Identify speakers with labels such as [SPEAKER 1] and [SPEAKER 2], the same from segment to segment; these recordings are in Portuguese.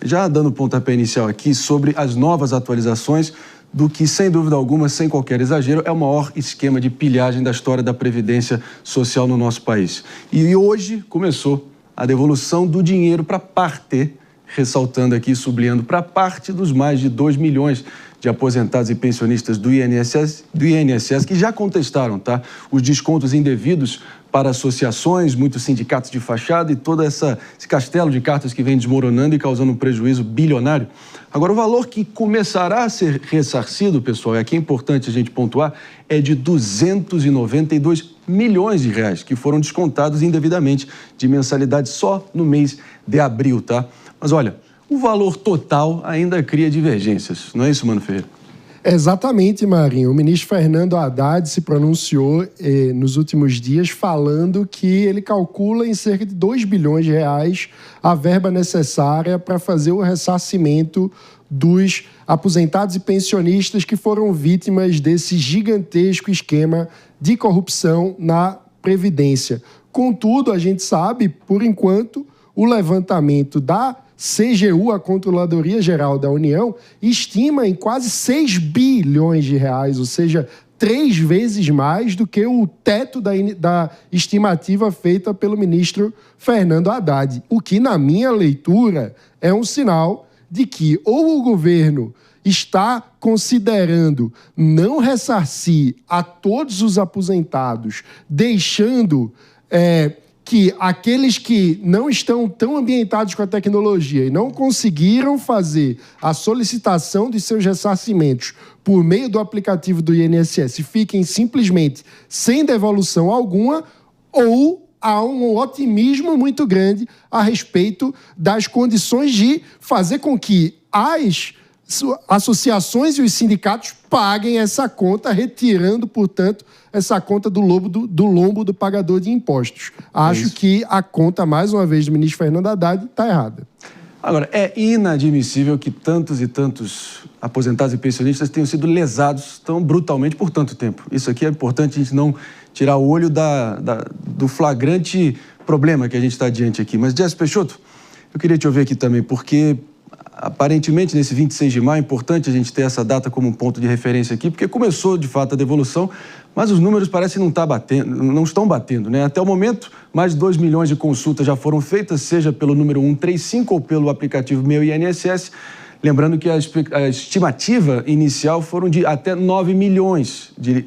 [SPEAKER 1] já dando pontapé inicial aqui sobre as novas atualizações do que, sem dúvida alguma, sem qualquer exagero, é o maior esquema de pilhagem da história da Previdência Social no nosso país. E hoje começou a devolução do dinheiro para parte, ressaltando aqui, sublinhando, para parte dos mais de 2 milhões de aposentados e pensionistas do INSS que já contestaram, tá, os descontos indevidos para associações, muitos sindicatos de fachada e todo esse castelo de cartas que vem desmoronando e causando um prejuízo bilionário. Agora, o valor que começará a ser ressarcido, pessoal, e aqui é importante a gente pontuar, é de 292 milhões de reais que foram descontados indevidamente de mensalidade só no mês de abril, tá? Mas olha, o valor total ainda cria divergências, não é isso, Mano Ferreira?
[SPEAKER 2] Exatamente, Marinho. O ministro Fernando Haddad se pronunciou nos últimos dias falando que ele calcula em cerca de 2 bilhões de reais a verba necessária para fazer o ressarcimento dos aposentados e pensionistas que foram vítimas desse gigantesco esquema de corrupção na Previdência. Contudo, a gente sabe, por enquanto, o levantamento da CGU, a Controladoria Geral da União, estima em quase 6 bilhões de reais, ou seja, 3 vezes mais do que o teto da estimativa feita pelo ministro Fernando Haddad. O que, na minha leitura, é um sinal de que ou o governo está considerando não ressarcir a todos os aposentados, deixando que aqueles que não estão tão ambientados com a tecnologia e não conseguiram fazer a solicitação de seus ressarcimentos por meio do aplicativo do INSS fiquem simplesmente sem devolução alguma, ou há um otimismo muito grande a respeito das condições de fazer com que as associações e os sindicatos paguem essa conta, retirando, portanto, essa conta do lombo do pagador de impostos. Acho que a conta, mais uma vez, do ministro Fernando Haddad está errada.
[SPEAKER 1] Agora, é inadmissível que tantos e tantos aposentados e pensionistas tenham sido lesados tão brutalmente por tanto tempo. Isso aqui é importante a gente não tirar o olho do flagrante problema que a gente está diante aqui. Mas, Jess Peixoto, eu queria te ouvir aqui também, porque aparentemente, nesse 26 de maio, é importante a gente ter essa data como um ponto de referência aqui, porque começou, de fato, a devolução, mas os números parecem não estão batendo, né? Até o momento, mais de 2 milhões de consultas já foram feitas, seja pelo número 135 ou pelo aplicativo Meu INSS. Lembrando que a estimativa inicial foram de até 9 milhões de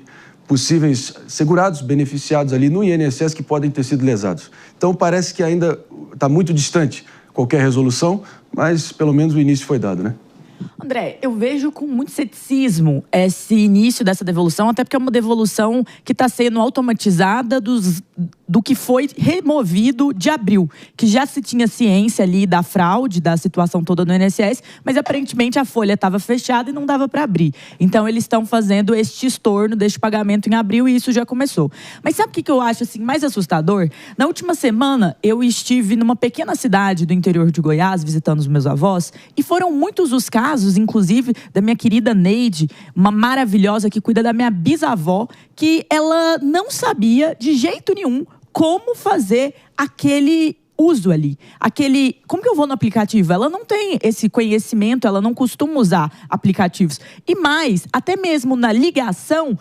[SPEAKER 1] possíveis segurados, beneficiados ali no INSS que podem ter sido lesados. Então, parece que ainda está muito distante qualquer resolução, mas pelo menos o início foi dado, né?
[SPEAKER 3] André, eu vejo com muito ceticismo esse início dessa devolução, até porque é uma devolução que está sendo automatizada do que foi removido de abril, que já se tinha ciência ali da fraude, da situação toda no INSS, mas aparentemente a folha estava fechada e não dava para abrir. Então eles estão fazendo este estorno deste pagamento em abril e isso já começou. Mas sabe o que eu acho assim, mais assustador? Na última semana eu estive numa pequena cidade do interior de Goiás, visitando os meus avós, e foram muitos os casos, inclusive da minha querida Neide, uma maravilhosa que cuida da minha bisavó, que ela não sabia de jeito nenhum como fazer aquele uso ali. Como que eu vou no aplicativo? Ela não tem esse conhecimento, ela não costuma usar aplicativos. E mais, até mesmo na ligação,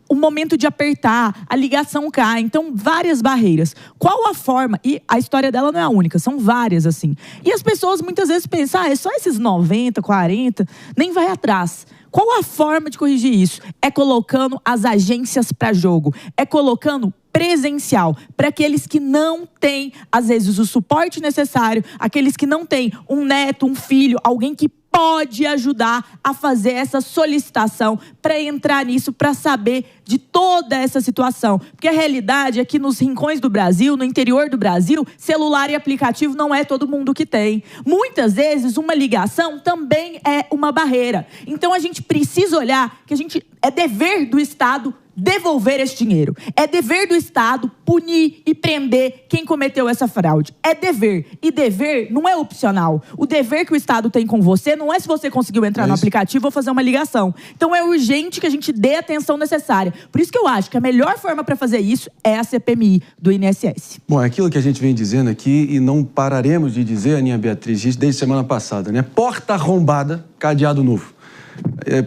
[SPEAKER 3] o momento de apertar, a ligação cai. Então, várias barreiras. Qual a forma? E a história dela não é a única, são várias, assim. E as pessoas muitas vezes pensam, é só esses 90, 40, nem vai atrás. Qual a forma de corrigir isso? É colocando as agências para jogo. É colocando presencial, para aqueles que não têm, às vezes, o suporte necessário, aqueles que não têm um neto, um filho, alguém que pode ajudar a fazer essa solicitação para entrar nisso, para saber de toda essa situação. Porque a realidade é que nos rincões do Brasil, no interior do Brasil, celular e aplicativo não é todo mundo que tem. Muitas vezes, uma ligação também é uma barreira. Então, a gente precisa olhar que é dever do Estado devolver esse dinheiro. É dever do Estado punir e prender quem cometeu essa fraude. É dever. E dever não é opcional. O dever que o Estado tem com você não é se você conseguiu entrar no aplicativo ou fazer uma ligação. Então é urgente que a gente dê a atenção necessária. Por isso que eu acho que a melhor forma para fazer isso é a CPMI do INSS.
[SPEAKER 1] Bom, é aquilo que a gente vem dizendo aqui e não pararemos de dizer, Aninha Beatriz, desde semana passada, né? Porta arrombada, cadeado novo.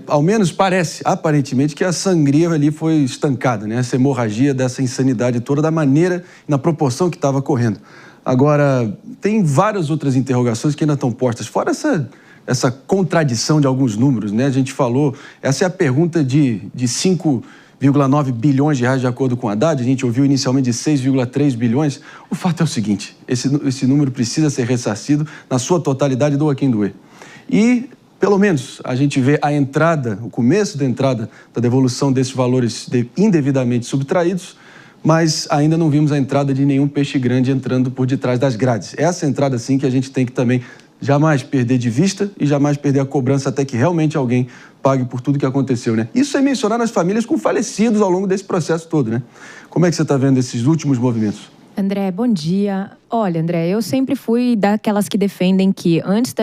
[SPEAKER 1] Ao menos parece, aparentemente, que a sangria ali foi estancada, né? Essa hemorragia dessa insanidade toda, da maneira e na proporção que estava correndo. Agora, tem várias outras interrogações que ainda estão postas, fora essa contradição de alguns números, né? A gente falou, essa é a pergunta de 5,9 bilhões de reais de acordo com a Haddad, a gente ouviu inicialmente de 6,3 bilhões. O fato é o seguinte, esse número precisa ser ressarcido na sua totalidade, doa quem doer. E, pelo menos, a gente vê a entrada, o começo da entrada da devolução desses valores indevidamente subtraídos, mas ainda não vimos a entrada de nenhum peixe grande entrando por detrás das grades. Essa entrada, sim, que a gente tem que também jamais perder de vista e jamais perder a cobrança até que realmente alguém pague por tudo que aconteceu, né? Isso é mencionar as famílias com falecidos ao longo desse processo todo, né? Como é que você está vendo esses últimos movimentos?
[SPEAKER 4] André, bom dia. Olha, André, eu sempre fui daquelas que defendem que antes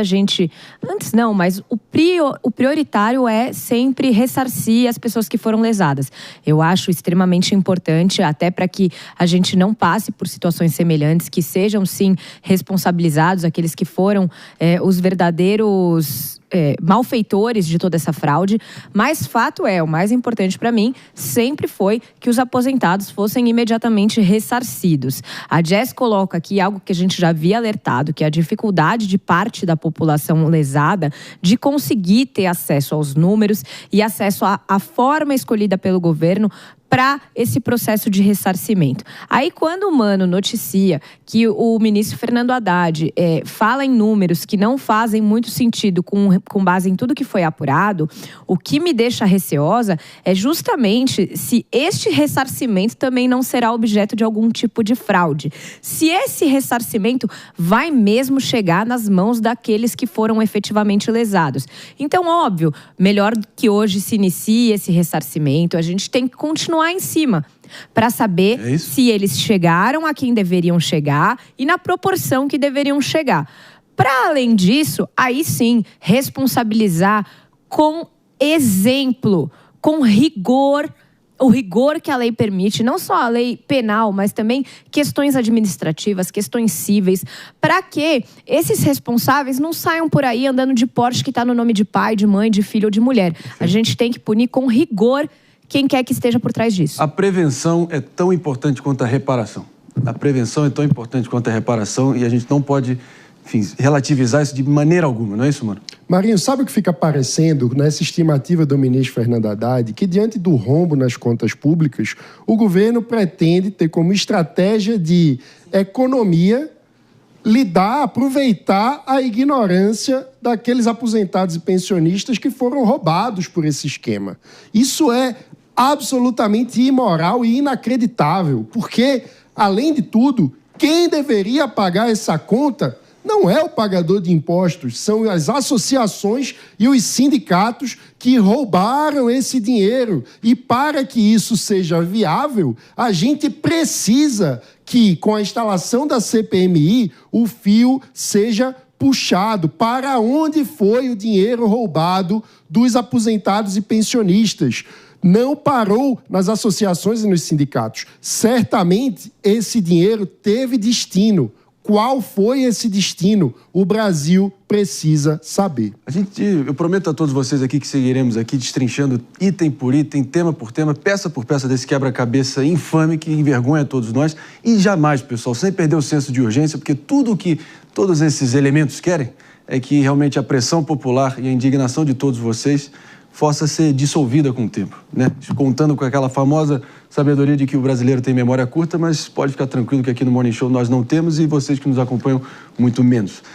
[SPEAKER 4] não, mas o prioritário é sempre ressarcir as pessoas que foram lesadas. Eu acho extremamente importante, até para que a gente não passe por situações semelhantes, que sejam sim responsabilizados aqueles que foram os verdadeiros malfeitores de toda essa fraude, mas fato é, o mais importante para mim sempre foi que os aposentados fossem imediatamente ressarcidos. A Jess coloca aqui algo que a gente já havia alertado, que é a dificuldade de parte da população lesada de conseguir ter acesso aos números e acesso à forma escolhida pelo governo para esse processo de ressarcimento. Aí, quando o Mano noticia que o ministro Fernando Haddad fala em números que não fazem muito sentido com base em tudo que foi apurado, o que me deixa receosa é justamente se este ressarcimento também não será objeto de algum tipo de fraude. Se esse ressarcimento vai mesmo chegar nas mãos daqueles que foram efetivamente lesados. Então, óbvio, melhor que hoje se inicie esse ressarcimento, a gente tem que continuar em cima para saber se eles chegaram a quem deveriam chegar e na proporção que deveriam chegar. Para além disso, aí sim, responsabilizar com exemplo, com rigor, o rigor que a lei permite, não só a lei penal, mas também questões administrativas, questões cíveis, para que esses responsáveis não saiam por aí andando de Porsche que está no nome de pai, de mãe, de filho ou de mulher. A gente tem que punir com rigor quem quer que esteja por trás disso.
[SPEAKER 1] A prevenção é tão importante quanto a reparação. A prevenção é tão importante quanto a reparação e a gente não pode, enfim, relativizar isso de maneira alguma, não é isso, mano?
[SPEAKER 2] Marinho, sabe o que fica aparecendo nessa estimativa do ministro Fernando Haddad? Que diante do rombo nas contas públicas, o governo pretende ter como estratégia de economia aproveitar a ignorância daqueles aposentados e pensionistas que foram roubados por esse esquema. Isso é absolutamente imoral e inacreditável, porque, além de tudo, quem deveria pagar essa conta não é o pagador de impostos, são as associações e os sindicatos que roubaram esse dinheiro. E para que isso seja viável, a gente precisa que, com a instalação da CPMI, o fio seja puxado para onde foi o dinheiro roubado dos aposentados e pensionistas. Não parou nas associações e nos sindicatos. Certamente, esse dinheiro teve destino. Qual foi esse destino? O Brasil precisa saber.
[SPEAKER 1] Eu prometo a todos vocês aqui que seguiremos aqui destrinchando item por item, tema por tema, peça por peça desse quebra-cabeça infame que envergonha todos nós. E jamais, pessoal, sem perder o senso de urgência, porque tudo o que todos esses elementos querem é que realmente a pressão popular e a indignação de todos vocês possa ser dissolvida com o tempo, né? Contando com aquela famosa sabedoria de que o brasileiro tem memória curta, mas pode ficar tranquilo que aqui no Morning Show nós não temos e vocês que nos acompanham muito menos.